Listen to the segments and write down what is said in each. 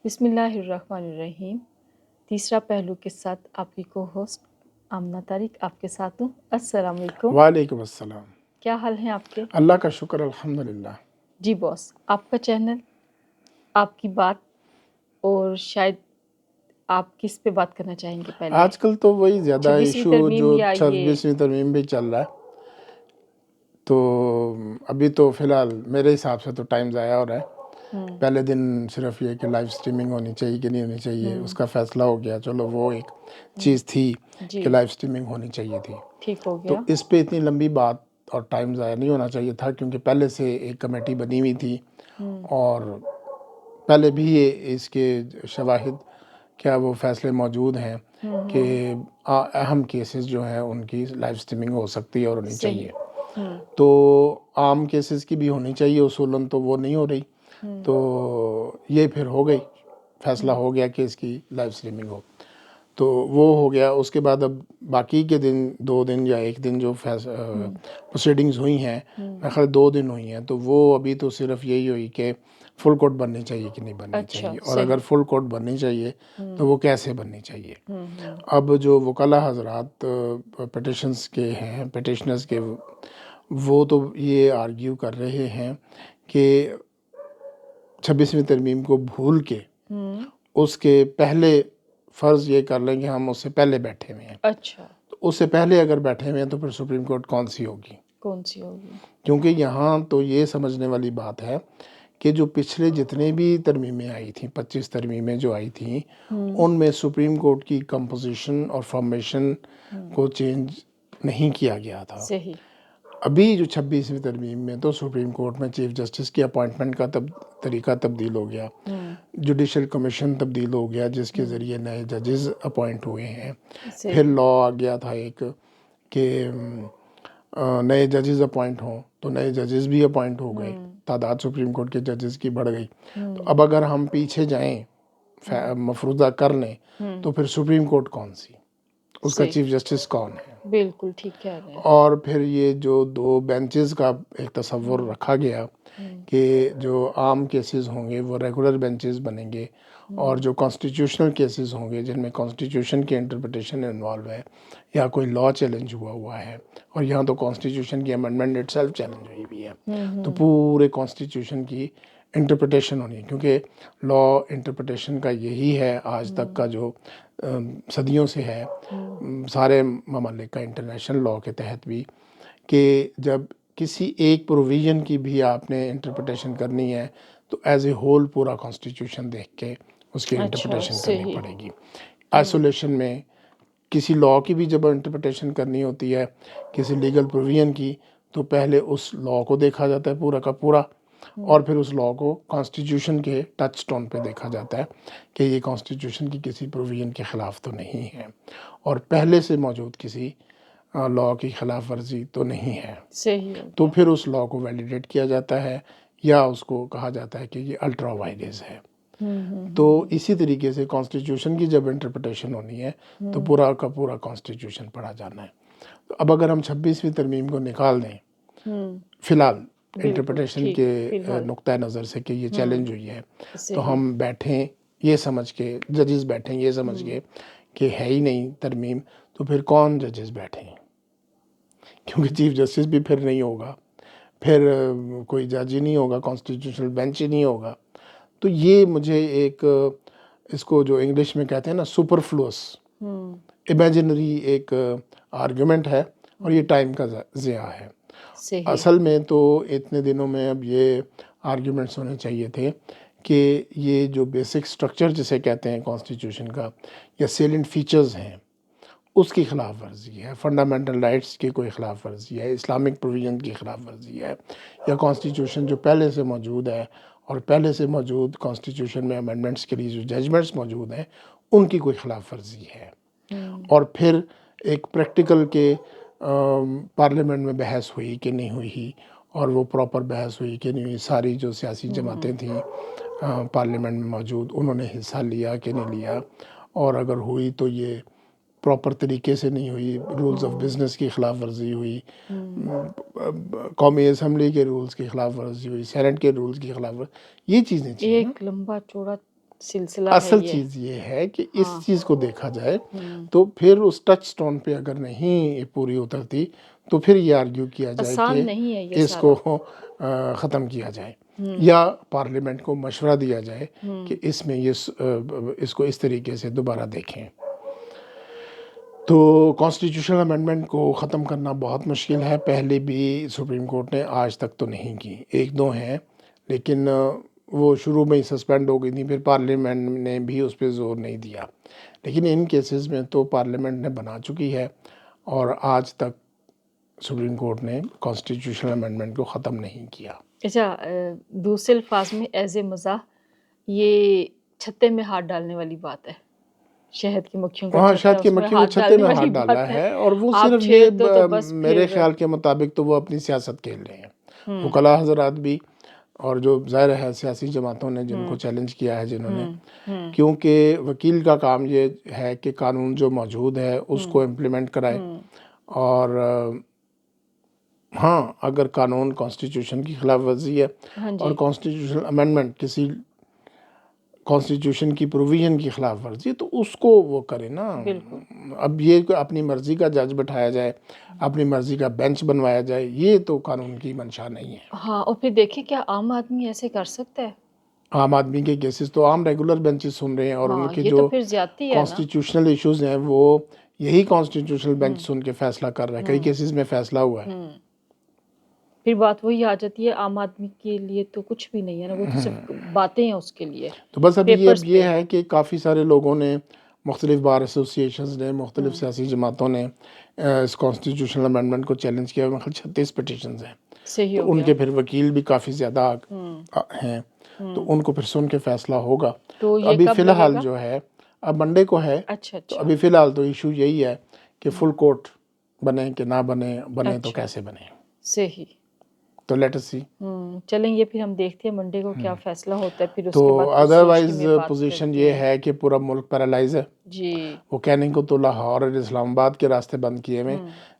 بسم اللہ الرحمن الرحیم۔ تیسرا پہلو کے ساتھ آپ کی کو ہوسٹ آمنہ طارق آپ کے ساتھ ہوں۔ السلام علیکم، وعلیکم السلام۔ کیا حال ہیں آپ کے؟ اللہ کا شکر الحمدللہ۔ جی باس، آپ کا چینل، آپ کی بات، اور شاید آپ کس پہ بات کرنا چاہیں گے پہلے؟ آج کل تو وہی زیادہ 26ویں ایشو ترمیم جو یا یہ 26ویں ترمیم بھی چل رہا ہے، تو ابھی تو فی الحال میرے حساب سے تو ٹائم ضائع ہو رہا ہے۔ پہلے دن صرف یہ کہ لائیو سٹریمنگ ہونی چاہیے کہ نہیں ہونی چاہیے، اس کا فیصلہ ہو گیا، چلو وہ ایک چیز تھی جی کہ لائیو سٹریمنگ ہونی چاہیے تھی، ٹھیک ہو تو گیا۔ اس پہ اتنی لمبی بات اور ٹائم ضائع نہیں ہونا چاہیے تھا، کیونکہ پہلے سے ایک کمیٹی بنی ہوئی تھی اور پہلے بھی اس کے شواہد کیا وہ فیصلے موجود ہیں کہ اہم کیسز جو ہیں ان کی لائیو سٹریمنگ ہو سکتی ہے اور ہونی صحیح۔ چاہیے، تو عام کیسز کی بھی ہونی چاہیے، اصولاً تو وہ نہیں ہو رہی، تو یہ پھر ہو گئی، فیصلہ ہو گیا کہ اس کی لائیو سٹریمنگ ہو، تو وہ ہو گیا۔ اس کے بعد اب باقی کے دن 2 دن یا 1 دن جو پروسیڈنگز ہوئی ہیں، میں خیال 2 دن ہوئی ہیں، تو وہ ابھی تو صرف یہی ہوئی کہ فل کورٹ بننی چاہیے کہ نہیں بننی اچھا چاہیے، اور صحیح۔ اگر فل کورٹ بننی چاہیے تو وہ کیسے بننی چاہیے۔ اب جو وکلاء حضرات پٹیشنز کے ہیں، پٹیشنرز کے، وہ تو یہ آرگیو کر رہے ہیں کہ 26ویں ترمیم کو بھول کے اس کے پہلے فرض یہ کر لیں کہ ہم اس سے پہلے بیٹھے ہوئے ہیں، اچھا، تو اس سے پہلے اگر بیٹھے ہوئے ہیں تو پھر سپریم کورٹ کون سی ہوگی؟ کون سی ہوگی؟ کیونکہ یہاں تو یہ سمجھنے والی بات ہے کہ جو پچھلے جتنے بھی ترمیمیں آئی تھیں، 25 ترمیمیں جو آئی تھیں، ان میں سپریم کورٹ کی کمپوزیشن اور فارمیشن کو چینج نہیں کیا گیا تھا۔ صحیح۔ ابھی جو 26ویں ترمیم میں تو سپریم کورٹ میں چیف جسٹس کی اپوائنٹمنٹ کا طریقہ تبدیل ہو گیا، جوڈیشل کمیشن تبدیل ہو گیا جس کے ذریعے نئے ججز اپوائنٹ ہوئے ہیں، پھر لا آ گیا تھا ایک کہ نئے ججز اپوائنٹ ہوں، تو نئے ججز بھی اپوائنٹ ہو گئے، تعداد سپریم کورٹ کے ججز کی بڑھ گئی، تو اب اگر ہم پیچھے جائیں مفروضہ کر لیں تو پھر سپریم کورٹ کون سی، اس کا چیف جسٹس کون ہے؟ بالکل ٹھیک کہہ رہے ہیں۔ اور پھر یہ جو 2 بینچز کا ایک تصور رکھا گیا کہ جو عام کیسز ہوں گے وہ ریگولر بینچز بنیں گے، اور جو کانسٹیٹیوشنل کیسز ہوں گے جن میں کانسٹیٹیوشن کی انٹرپریٹیشن انوالو ہے یا کوئی لا چیلنج ہوا ہے، اور یہاں تو کانسٹیٹیوشن کی امینڈمنٹ اٹ سیلف چیلنج ہوئی بھی ہے، تو پورے کانسٹیٹیوشن کی انٹرپریٹیشن ہونی ہے، کیونکہ لا انٹرپریٹیشن کا یہی ہے آج تک کا جو صدیوں سے ہے سارے ممالک کا، انٹرنیشنل لا کے تحت بھی، کہ جب کسی ایک پروویژن کی بھی آپ نے انٹرپریٹیشن کرنی ہے تو ایز اے ہول پورا کانسٹیٹیوشن دیکھ کے اس کی انٹرپریٹیشن کرنی پڑے گی۔ آئسولیشن میں کسی لا کی بھی جب انٹرپریٹیشن کرنی ہوتی ہے، کسی لیگل پروویژن کی، تو پہلے اس لا کو دیکھا جاتا ہے پورا کا پورا، اور پھر اس لا کو کانسٹیٹیوشن کے ٹچ سٹون پہ دیکھا جاتا ہے کہ یہ کانسٹیٹیوشن کی کسی پروویژن کے خلاف تو نہیں ہے، اور پہلے سے موجود کسی لا کی خلاف ورزی تو نہیں ہے، صحیح ہو تو گیا۔ پھر اس لا کو ویلیڈیٹ کیا جاتا ہے، یا اس کو کہا جاتا ہے کہ یہ الٹرا وائریز ہے۔ تو اسی طریقے سے کانسٹیٹیوشن کی جب انٹرپریٹیشن ہونی ہے تو پورا کا پورا کانسٹیٹیوشن پڑھا جانا ہے۔ تو اب اگر ہم 26ویں ترمیم کو نکال دیں فی الحال انٹرپریٹیشن ٹھیک، کے فی الحال نقطۂ نظر سے کہ یہ چیلنج ہوئی ہے، تو صحیح۔ ہم بیٹھیں یہ سمجھ کے، ججز بیٹھیں یہ سمجھ کے کہ ہے ہی نہیں ترمیم، تو پھر کون ججز بیٹھیں؟ کیونکہ چیف جسٹس بھی پھر نہیں ہوگا، پھر کوئی جج ہی نہیں ہوگا، کانسٹیٹیوشنل بینچ ہی نہیں ہوگا، تو یہ مجھے ایک اس کو جو انگلش میں کہتے ہیں نا سپرفلوس امیجنری ایک آرگیومنٹ ہے، اور یہ ٹائم کا ضیاع ہے۔ صحیح۔ اصل میں تو اتنے دنوں میں اب یہ آرگیومنٹس ہونے چاہیے تھے کہ یہ جو بیسک سٹرکچر جسے کہتے ہیں کانسٹیٹیوشن کا، یا سیلنٹ فیچرز ہیں، اس کی خلاف ورزی ہے، فنڈامنٹل رائٹس کی کوئی خلاف ورزی ہے، اسلامک پروویژن کی خلاف ورزی ہے، یا کانسٹیٹیوشن جو پہلے سے موجود ہے اور پہلے سے موجود کانسٹیٹیوشن میں امینڈمنٹس کے لیے جو ججمنٹس موجود ہیں ان کی کوئی خلاف ورزی ہے، اور پھر ایک پریکٹیکل کے پارلیمنٹ میں بحث ہوئی کہ نہیں ہوئی، اور وہ پراپر بحث ہوئی کہ نہیں ہوئی، ساری جو سیاسی جماعتیں تھیں پارلیمنٹ میں موجود انہوں نے حصہ لیا کہ نہیں لیا، اور اگر ہوئی تو یہ پراپر طریقے سے نہیں ہوئی، رولز آف بزنس کی خلاف ورزی ہوئی، قومی اسمبلی کے رولز کی خلاف ورزی ہوئی، سینٹ کے رولز کی خلاف ورزی، یہ چیزیں تھیں۔ ایک لمبا چوڑا سلسلہ ہے اصل یہ. چیز یہ ہے کہ اس ہاں. چیز کو دیکھا جائے تو پھر اس ٹچ سٹون پہ اگر نہیں یہ پوری اترتی تو پھر یہ آرگیو کیا جائے آسان کہ نہیں ہے یہ اس سارا. کو ختم کیا جائے یا پارلیمنٹ کو مشورہ دیا جائے کہ اس میں اس کو اس طریقے سے دوبارہ دیکھیں. تو کانسٹیٹیوشنل امینڈمنٹ کو ختم کرنا بہت مشکل ہے. پہلے بھی سپریم کورٹ نے آج تک تو نہیں کی، ایک دو ہیں لیکن وہ شروع میں ہی سسپینڈ ہو گئی تھی، پھر پارلیمنٹ نے بھی اس پہ زور نہیں دیا. لیکن ان کیسز میں تو پارلیمنٹ نے بنا چکی ہے اور آج تک سپریم کورٹ نے کانسٹیٹیوشنل امینڈمنٹ کو ختم نہیں کیا. اچھا، دوسرے الفاظ میں ایز اے مزاح یہ چھتے میں ہاتھ ڈالنے والی بات ہے. شہد کی مکھیوں کا ہاں، چھتا شاید ہے، کہ اس میں مکھی کو ہاتھ چھتے ڈالنے میں والی ہاتھ ڈالا بات ہے اور وہ آپ صرف چھیڑ یہ دو تو بس میرے پھر خیال کے مطابق تو وہ اپنی سیاست کھیل رہے ہیں وکلاء حضرات بھی، اور جو ظاہر ہے سیاسی جماعتوں نے جن کو چیلنج کیا ہے جنہوں نے، کیونکہ وکیل کا کام یہ ہے کہ قانون جو موجود ہے اس کو امپلیمنٹ کرائے. اور ہاں، اگر قانون کانسٹیٹیوشن کی خلاف ورزی ہے ہاں اور جی. کانسٹیٹیوشنل امینڈمنٹ کسی کانسٹیٹیوشن کی پروویژن کی خلاف ورزی تو اس کو وہ کرے نا. بالکل. اب یہ کہ اپنی مرضی کا جج بٹھایا جائے، اپنی مرضی کا بینچ بنوایا جائے، یہ تو قانون کی منشا نہیں ہے. ہاں، اور پھر دیکھیں کیا عام آدمی ایسے کر سکتا ہے؟ عام آدمی کے کیسز تو عام ریگولر بینچز سن رہے ہیں اور ان ہاں، کے یہ تو جو پھر زیادتی ہے نا. کانسٹیٹیوشنل ایشوز ہیں وہ یہی کانسٹیٹیوشنل بینچ سن کے فیصلہ کر رہا ہے. کئی کیسز میں فیصلہ ہوا ہے. پھر بات وہی آ جاتی ہے، عام آدمی کے لیے تو کچھ بھی نہیں ہے نا، وہ تو صرف باتیں ہیں اس کے لیے. تو بس اب پیپرز یہ پہ. ہے کہ کافی سارے لوگوں نے، مختلف بار ایسوسیشنز نے، مختلف سیاسی جماعتوں نے اس کانسٹیٹیوشنل امینڈمنٹ کو چیلنج کیا. میرے خیال 36 پٹیشنز ہیں. صحیح تو ہو ان گیا. کے پھر وکیل بھی کافی زیادہ ہیں، تو ان کو پھر سن کے فیصلہ ہوگا. تو تو یہ ابھی کب فی لگے الحال گا؟ جو ہے اب منڈے کو ہے. اچھا تو اچھا. ابھی فی الحال تو ایشو یہی ہے کہ فل کورٹ بنے کہ نہ بنے تو اچھا. کیسے بنے. صحیح. تو لیٹ اس سی. چلیں یہ پھر ہم دیکھتے ہیں منڈے کو کیا فیصلہ ہوتا ہے، پھر اس تو کے بعد کچھ سوچنے ادروائز میں بات پوزیشن کرتے یہ ہیں. ہے کہ پورا ملک پیرالائز ہے. جی. وہ کہنے کو تو لاہور اور اسلام آباد کے راستے بند کیے ہوئے،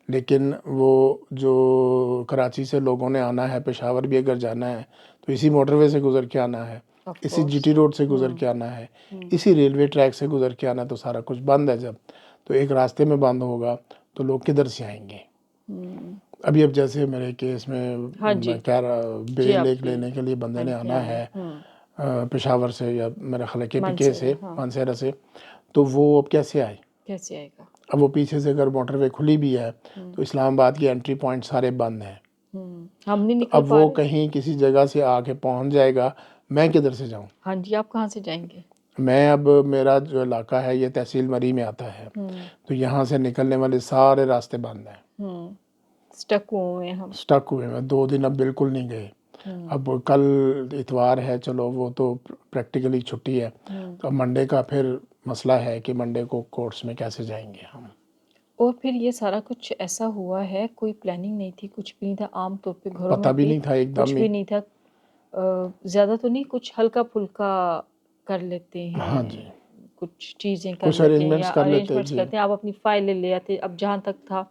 لیکن وہ جو کراچی سے لوگوں نے آنا ہے، پشاور بھی اگر جانا ہے تو اسی موٹر وے سے گزر کے آنا ہے، Of اسی course. جی ٹی روڈ سے گزر کے آنا ہے، اسی ریلوے ٹریک سے گزر کے آنا ہے. تو سارا کچھ بند ہے. جب تو ایک راستے میں بند ہوگا تو لوگ کدھر سے آئیں گے؟ اب جیسے میرے کیس میں ہاں جی. میں کہہ رہا جی بیل آپ ایک کی لینے کے لیے بندے نے آنا ہے پشاور سے یا میرا خیال ہے کے پی کے سے، مانسہرہ سے. تو وہ اب کیسے آئے؟ کیسے آئے گا؟ اب وہ پیچھے سے اگر موٹر وے کھلی بھی ہے تو اسلام آباد کی انٹری پوائنٹ سارے بند ہیں. ہم نہیں تو نکل اب پا وہ رہے. کہیں کسی جگہ سے آ کے پہنچ جائے گا، میں کدھر سے جاؤں؟ ہاں جی، آپ کہاں سے جائیں گے؟ میں اب میرا جو علاقہ ہے یہ تحصیل مری میں آتا ہے، تو یہاں سے نکلنے والے سارے راستے بند ہیں. سٹک ہوئے ہیں ہم. سٹک ہوئے ہیں. 2 دن اب بالکل نہیں گئے. اب کل اتوار ہے، چلو وہ تو پریکٹیکلی چھٹی ہے. تو اب منڈے کا پھر مسئلہ ہے کہ منڈے کو کورٹس میں کیسے جائیں گے ہم. اور پھر یہ سارا کچھ ایسا ہوا ہے، کوئی پلاننگ نہیں تھی، کچھ بھی نہیں تھا. عام طور پہ گھروں پتہ میں بھی بھی نہیں تھا، ایک کچھ دم ہی. بھی نہیں تھا. زیادہ تو نہیں، کچھ ہلکا پھلکا کر لیتے ہاں ہیں، جی، کچھ چیزیں کر کچھ لیتے ہیں ارینجمنٹس یا کر لیتے ارینجمنٹس جی. کرتے ہیں. آپ اپنی فائلیں لے آتے، اب جہاں تک تھا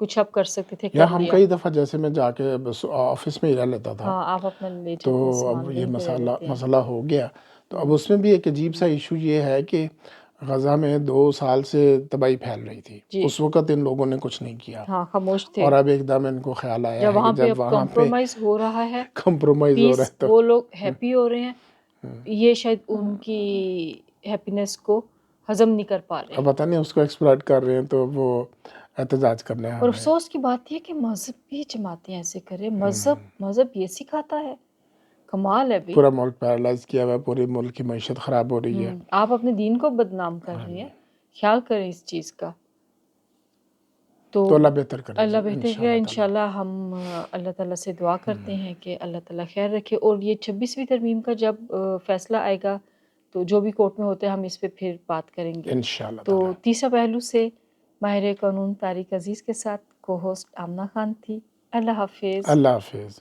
کچھ آپ کر سکتے تھے یا کر ہم لیا. کئی دفعہ جیسے میں جا کے بس آفس میں ہی رہ لیتا تھا، ہاں، آپ اپنا لے تو جاتے ہیں اب سامان، یہ وہیں پہ رہ لیتے ہیں. مسئلہ ہو گیا. تو اب اس میں بھی ایک عجیب سا ایشو یہ ہے کہ غزہ میں 2 سال سے تباہی پھیل رہی تھی. جی. اس وقت ان لوگوں نے کچھ نہیں کیا، ہاں، خاموش تھے. اور اب ایک دم ان کو خیال آیا جب ہے کہ وہاں پہ جب اب وہاں پہ کمپرومائز ہو رہا ہے، کمپرومائز ہو رہا پیس، ہے تو وہ لوگ ہیپی ہو رہے ہیں، یہ شاید ان کی ہیپینس کو ہضم نہیں کر پا رہے. اب پتہ نہیں اس کو ایکسپلائٹ کر رہے ہیں، تو وہ احتجاج کرنا ہے اور ہمیں. افسوس کی بات یہ کہ مذہبی جماعتیں ایسے کرے. مذہب یہ سکھاتا ہے. کمال ہے بھائی. پورا ملک پیرالائز کیا ہوا ہے، پورے ملک کی معیشت خراب ہو رہی ہے. آپ اپنے دین کو بدنام کر رہے ہیں، خیال کریں اس چیز کا. تو اللہ بہتر کرے اللہ جی، بہتر کرے. انشاءاللہ ہم اللہ تعالیٰ سے دعا کرتے ہیں کہ اللہ تعالیٰ خیر رکھے. اور یہ 26ویں ترمیم کا جب فیصلہ آئے گا تو جو بھی کورٹ میں ہوتے ہیں ہم اس پہ پھر بات کریں گے. انشاءاللہ تو تعالیٰ. تیسرا پہلو سے ماہر قانون طارق عزیز کے ساتھ کو ہوسٹ آمنہ خان تھی. اللہ حافظ. اللہ حافظ.